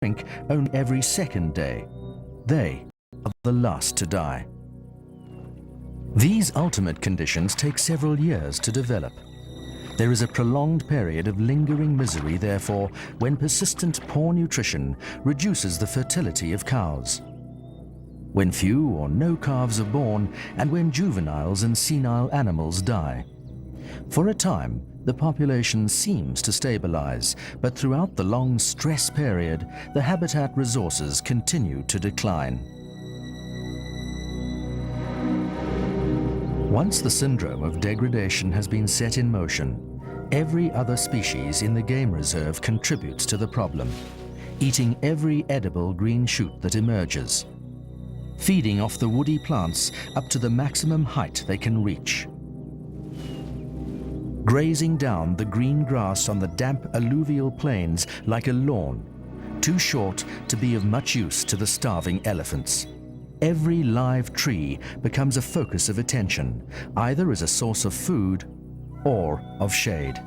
shrink only every second day. They are the last to die. These ultimate conditions take several years to develop. There is a prolonged period of lingering misery, therefore, when persistent poor nutrition reduces the fertility of cows, when few or no calves are born, and when juveniles and senile animals die. For a time, the population seems to stabilize, but throughout the long stress period, the habitat resources continue to decline. Once the syndrome of degradation has been set in motion, every other species in the game reserve contributes to the problem, eating every edible green shoot that emerges, feeding off the woody plants up to the maximum height they can reach, grazing down the green grass on the damp alluvial plains like a lawn, too short to be of much use to the starving elephants. Every live tree becomes a focus of attention, either as a source of food or of shade.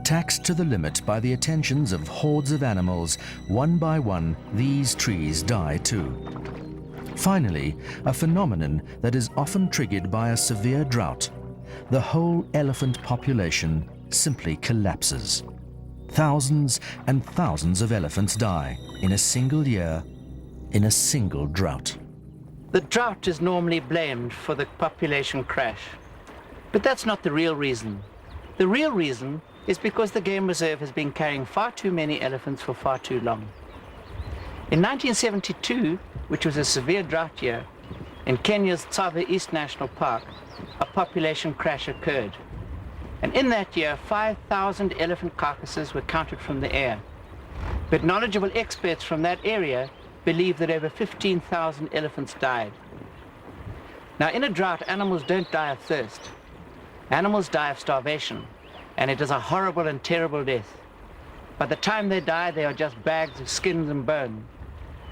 Taxed to the limit by the attentions of hordes of animals, one by one these trees die too. Finally, a phenomenon that is often triggered by a severe drought, the whole elephant population simply collapses. Thousands and thousands of elephants die in a single year, in a single drought. The drought is normally blamed for the population crash, but that's not the real reason. The real reason is because the game reserve has been carrying far too many elephants for far too long. In 1972, which was a severe drought year, in Kenya's Tsavo East National Park, a population crash occurred. And in that year, 5,000 elephant carcasses were counted from the air. But knowledgeable experts from that area believe that over 15,000 elephants died. Now, in a drought, animals don't die of thirst. Animals die of starvation, and it is a horrible and terrible death. By the time they die, they are just bags of skins and bone,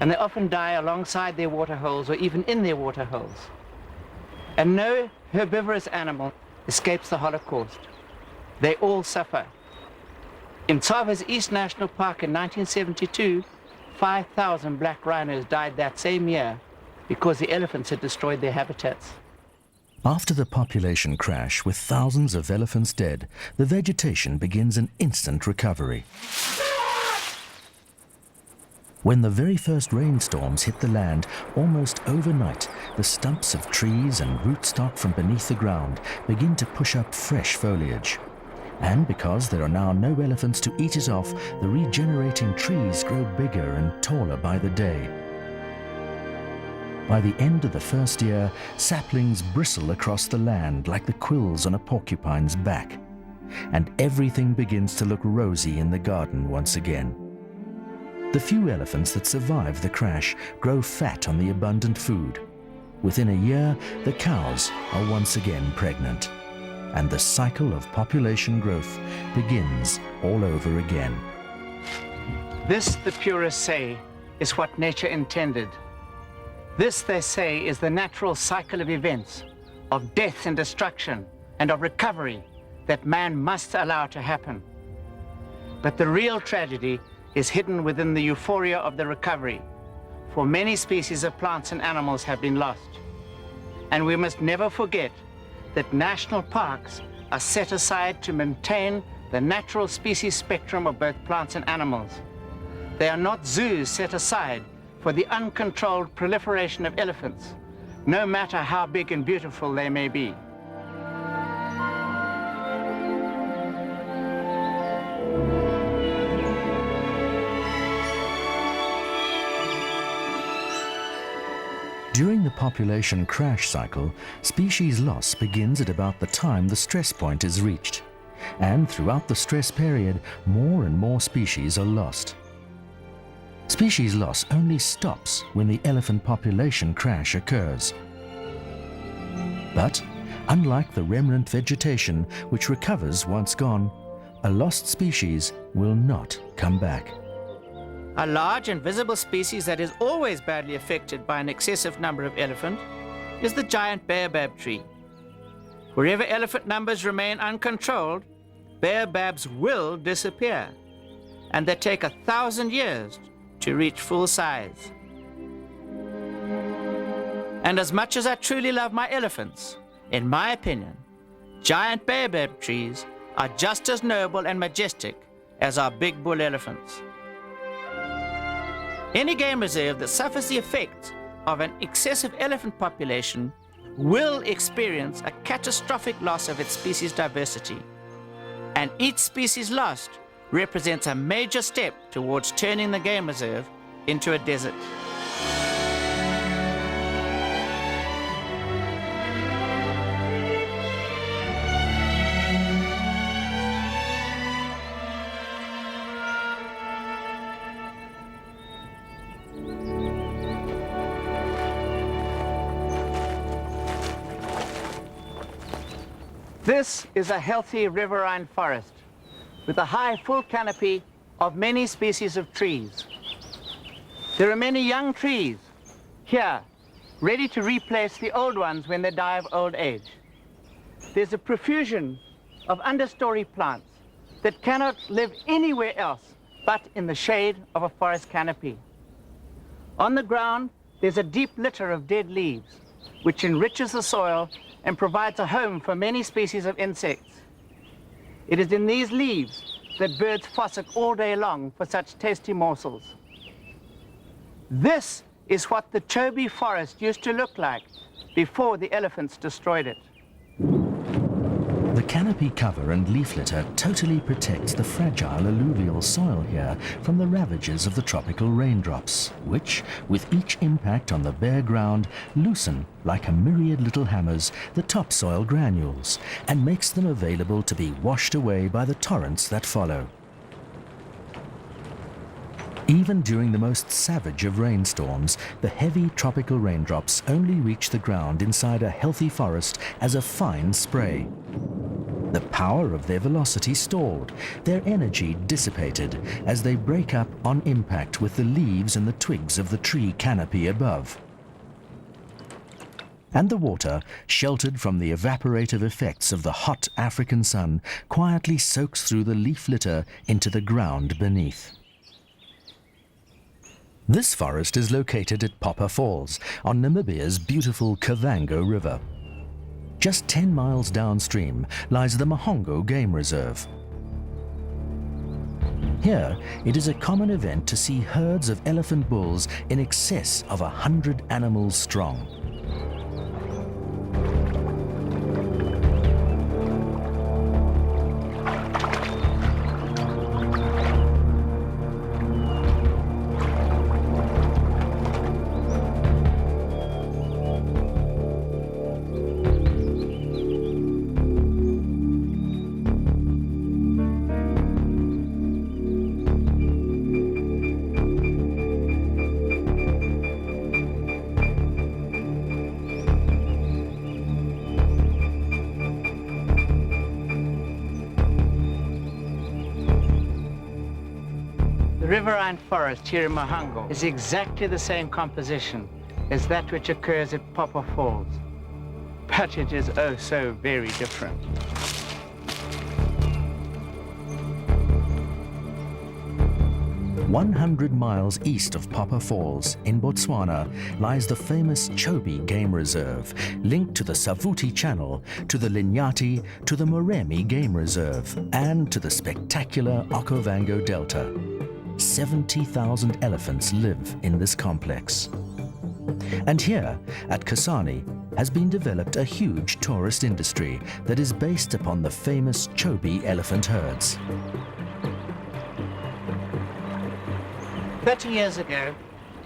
and they often die alongside their water holes or even in their water holes. And no herbivorous animal escapes the Holocaust. They all suffer. In Tsavo's East National Park in 1972, 5,000 black rhinos died that same year because the elephants had destroyed their habitats. After the population crash, with thousands of elephants dead, the vegetation begins an instant recovery. When the very first rainstorms hit the land, almost overnight, the stumps of trees and rootstock from beneath the ground begin to push up fresh foliage. And because there are now no elephants to eat it off, the regenerating trees grow bigger and taller by the day. By the end of the first year, saplings bristle across the land like the quills on a porcupine's back. And everything begins to look rosy in the garden once again. The few elephants that survive the crash grow fat on the abundant food. Within a year, the cows are once again pregnant, and the cycle of population growth begins all over again. This, the purists say, is what nature intended. This, they say, is the natural cycle of events, of death and destruction, and of recovery that man must allow to happen. But the real tragedy is hidden within the euphoria of the recovery, for many species of plants and animals have been lost. And we must never forget that national parks are set aside to maintain the natural species spectrum of both plants and animals. They are not zoos set aside for the uncontrolled proliferation of elephants, no matter how big and beautiful they may be. During the population crash cycle, species loss begins at about the time the stress point is reached. And throughout the stress period, more and more species are lost. Species loss only stops when the elephant population crash occurs. But, unlike the remnant vegetation, which recovers once gone, a lost species will not come back. A large and visible species that is always badly affected by an excessive number of elephants is the giant baobab tree. Wherever elephant numbers remain uncontrolled, baobabs will disappear, and they take 1,000 years to reach full size. And as much as I truly love my elephants, in my opinion, giant baobab trees are just as noble and majestic as our big bull elephants. Any game reserve that suffers the effect of an excessive elephant population will experience a catastrophic loss of its species diversity. And each species lost represents a major step towards turning the game reserve into a desert. This is a healthy riverine forest with a high full canopy of many species of trees. There are many young trees here, ready to replace the old ones when they die of old age. There's a profusion of understory plants that cannot live anywhere else but in the shade of a forest canopy. On the ground, there's a deep litter of dead leaves, which enriches the soil and provides a home for many species of insects. It is in these leaves that birds fossick all day long for such tasty morsels. This is what the Chobe forest used to look like before the elephants destroyed it. The canopy cover and leaf litter totally protects the fragile alluvial soil here from the ravages of the tropical raindrops, which, with each impact on the bare ground, loosen, like a myriad little hammers, the topsoil granules, and makes them available to be washed away by the torrents that follow. Even during the most savage of rainstorms, the heavy tropical raindrops only reach the ground inside a healthy forest as a fine spray. The power of their velocity stalled, their energy dissipated as they break up on impact with the leaves and the twigs of the tree canopy above. And the water, sheltered from the evaporative effects of the hot African sun, quietly soaks through the leaf litter into the ground beneath. This forest is located at Popper Falls on Namibia's beautiful Kavango River. Just 10 miles downstream lies the Mahongo Game Reserve. Here, it is a common event to see herds of elephant bulls in excess of 100 animals strong. The riverine forest here in Mahongo is exactly the same composition as that which occurs at Popper Falls, but it is oh so very different. "100 miles east of Popper Falls in Botswana lies the famous Chobe Game Reserve, linked to the Savuti Channel, to the Linyati, to the Moremi Game Reserve, and to the spectacular Okavango Delta. 70,000 elephants live in this complex. And here, at Kasane, has been developed a huge tourist industry that is based upon the famous Chobe elephant herds. 30 years ago,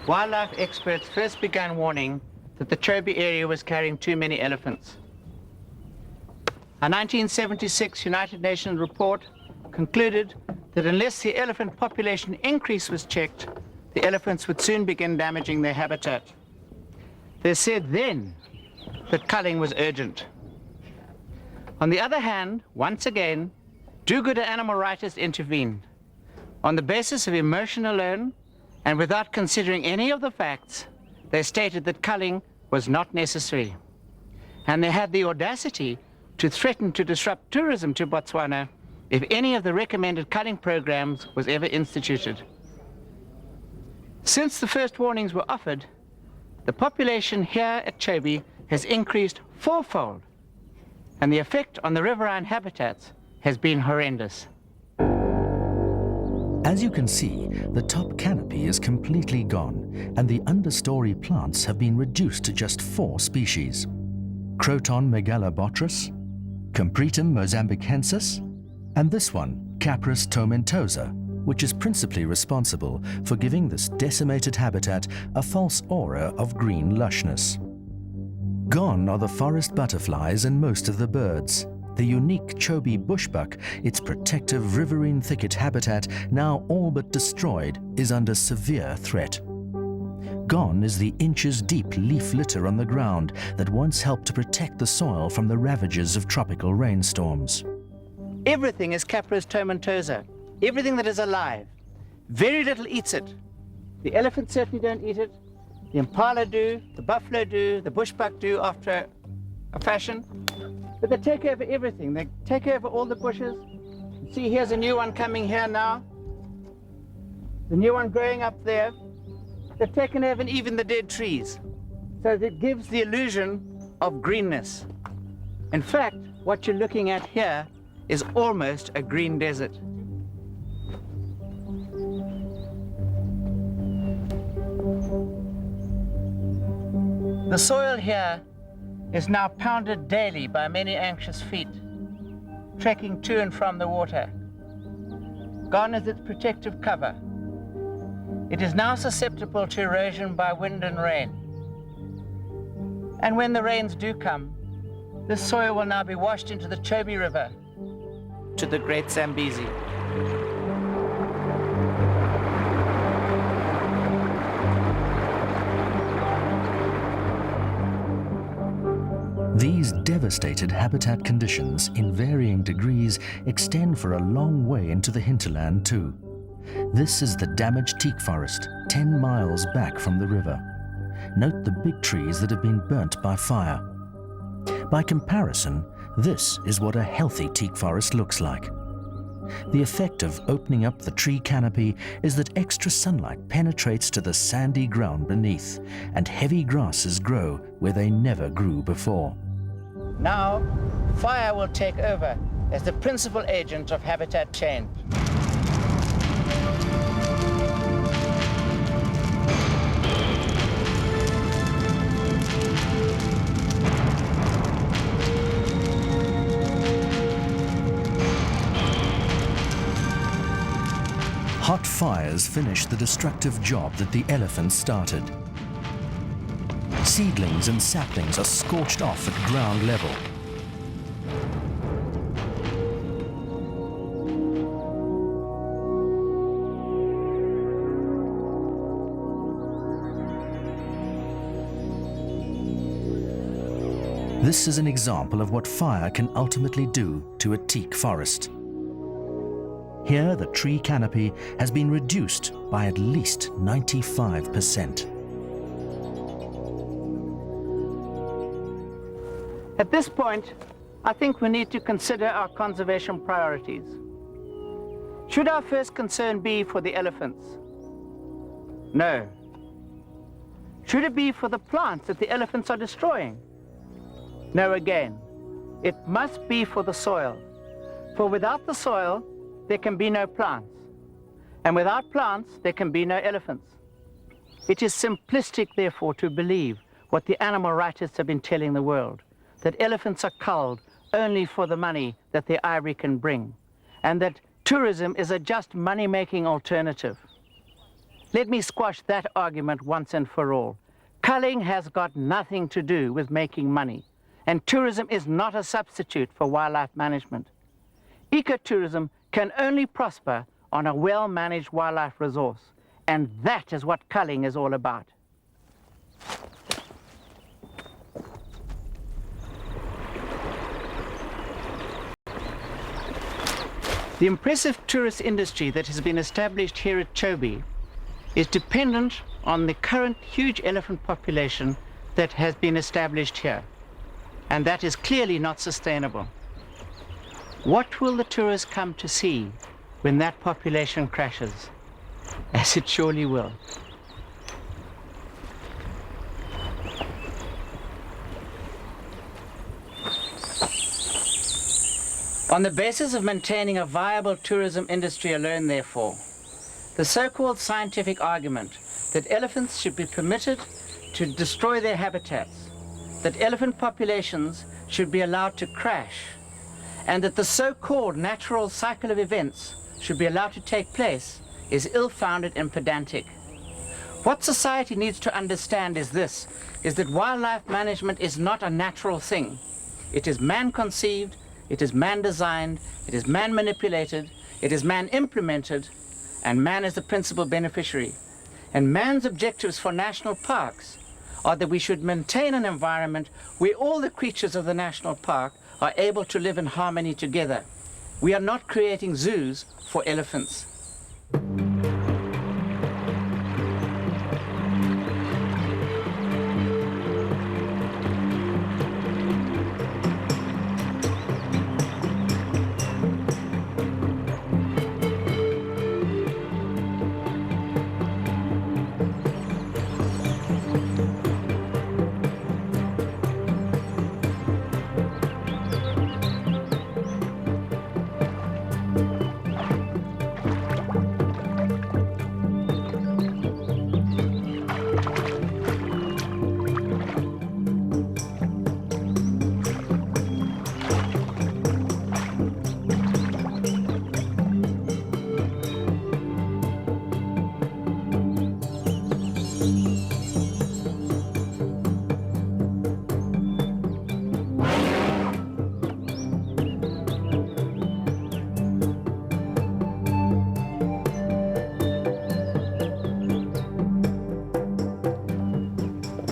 wildlife experts first began warning that the Chobe area was carrying too many elephants. A 1976 United Nations report concluded that unless the elephant population increase was checked, the elephants would soon begin damaging their habitat. They said then that culling was urgent. On the other hand, once again, do-gooder animal writers intervened. On the basis of emotion alone, and without considering any of the facts, they stated that culling was not necessary. And they had the audacity to threaten to disrupt tourism to Botswana if any of the recommended culling programs was ever instituted. Since the first warnings were offered, the population here at Chobe has increased fourfold, and the effect on the riverine habitats has been horrendous. As you can see, the top canopy is completely gone, and the understory plants have been reduced to just 4 species: Croton megalobotrys, Compretum mozambicensis, and this one, Capris tomentosa, which is principally responsible for giving this decimated habitat a false aura of green lushness. Gone are the forest butterflies and most of the birds. The unique Chobe bushbuck, its protective riverine thicket habitat, now all but destroyed, is under severe threat. Gone is the inches-deep leaf litter on the ground that once helped to protect the soil from the ravages of tropical rainstorms. Everything is Capris tomentosa, everything that is alive. Very little eats it. The elephants certainly don't eat it. The impala do, the buffalo do, the bushbuck do after a fashion. But they take over everything. They take over all the bushes. See, here's a new one coming here now. The new one growing up there. They've taken over even the dead trees. So that gives the illusion of greenness. In fact, what you're looking at here is almost a green desert. The soil here is now pounded daily by many anxious feet, trekking to and from the water. Gone is its protective cover. It is now susceptible to erosion by wind and rain. And when the rains do come, this soil will now be washed into the Chobe River to the Great Zambezi. These devastated habitat conditions in varying degrees extend for a long way into the hinterland too. This is the damaged teak forest, 10 miles back from the river. Note the big trees that have been burnt by fire. By comparison, this is what a healthy teak forest looks like. The effect of opening up the tree canopy is that extra sunlight penetrates to the sandy ground beneath, and heavy grasses grow where they never grew before. Now, fire will take over as the principal agent of habitat change. Hot fires finish the destructive job that the elephants started. Seedlings and saplings are scorched off at ground level. This is an example of what fire can ultimately do to a teak forest. Here, the tree canopy has been reduced by at least 95%. At this point, I think we need to consider our conservation priorities. Should our first concern be for the elephants? No. Should it be for the plants that the elephants are destroying? No again. It must be for the soil. For without the soil, there can be no plants. And without plants, there can be no elephants. It is simplistic, therefore, to believe what the animal writers have been telling the world, that elephants are culled only for the money that their ivory can bring, and that tourism is a just money-making alternative. Let me squash that argument once and for all. Culling has got nothing to do with making money, and tourism is not a substitute for wildlife management. Ecotourism can only prosper on a well-managed wildlife resource, and that is what culling is all about. The impressive tourist industry that has been established here at Chobe is dependent on the current huge elephant population that has been established here, and that is clearly not sustainable. What will the tourists come to see when that population crashes? As it surely will. On the basis of maintaining a viable tourism industry alone, therefore, the so-called scientific argument that elephants should be permitted to destroy their habitats, that elephant populations should be allowed to crash, and that the so-called natural cycle of events should be allowed to take place is ill-founded and pedantic. What society needs to understand is this, is that wildlife management is not a natural thing. It is man-conceived, it is man-designed, it is man-manipulated, it is man-implemented, and man is the principal beneficiary. And man's objectives for national parks are that we should maintain an environment where all the creatures of the national park are able to live in harmony together. We are not creating zoos for elephants.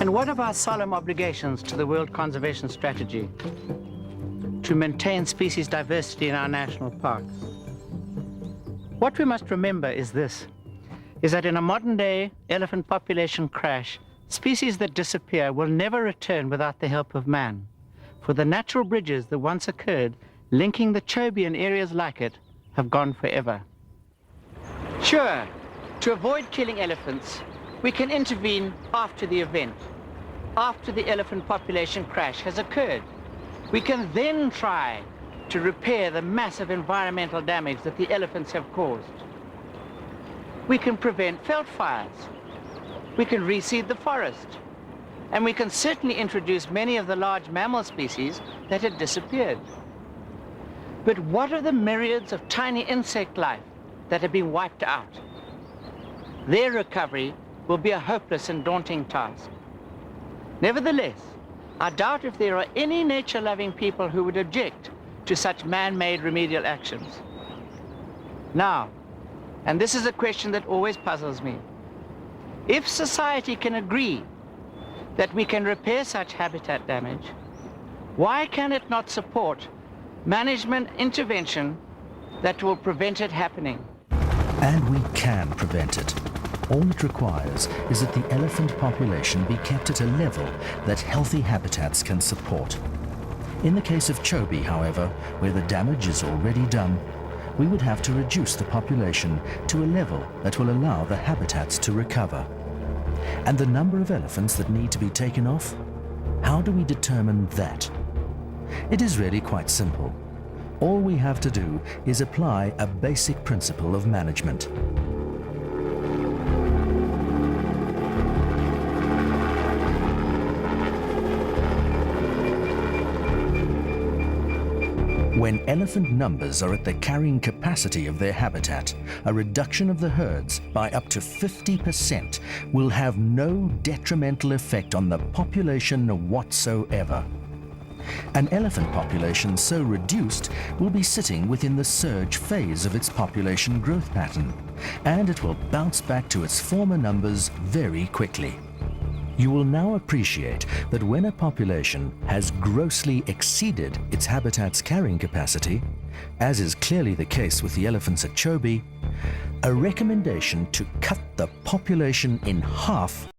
And what of our solemn obligations to the World Conservation Strategy to maintain species diversity in our national parks? What we must remember is this, is that in a modern-day elephant population crash, species that disappear will never return without the help of man, for the natural bridges that once occurred linking the Chobe and areas like it have gone forever. Sure, to avoid killing elephants, we can intervene after the event, after the elephant population crash has occurred. We can then try to repair the massive environmental damage that the elephants have caused. We can prevent veld fires. We can reseed the forest. And we can certainly introduce many of the large mammal species that had disappeared. But what of the myriads of tiny insect life that have been wiped out? Their recovery will be a hopeless and daunting task. Nevertheless, I doubt if there are any nature-loving people who would object to such man-made remedial actions. Now, and this is a question that always puzzles me, if society can agree that we can repair such habitat damage, why can it not support management intervention that will prevent it happening? And we can prevent it. All it requires is that the elephant population be kept at a level that healthy habitats can support. In the case of Chobe, however, where the damage is already done, we would have to reduce the population to a level that will allow the habitats to recover. And the number of elephants that need to be taken off? How do we determine that? It is really quite simple. All we have to do is apply a basic principle of management. When elephant numbers are at the carrying capacity of their habitat, a reduction of the herds by up to 50% will have no detrimental effect on the population whatsoever. An elephant population so reduced will be sitting within the surge phase of its population growth pattern, and it will bounce back to its former numbers very quickly. You will now appreciate that when a population has grossly exceeded its habitat's carrying capacity, as is clearly the case with the elephants at Chobe, a recommendation to cut the population in half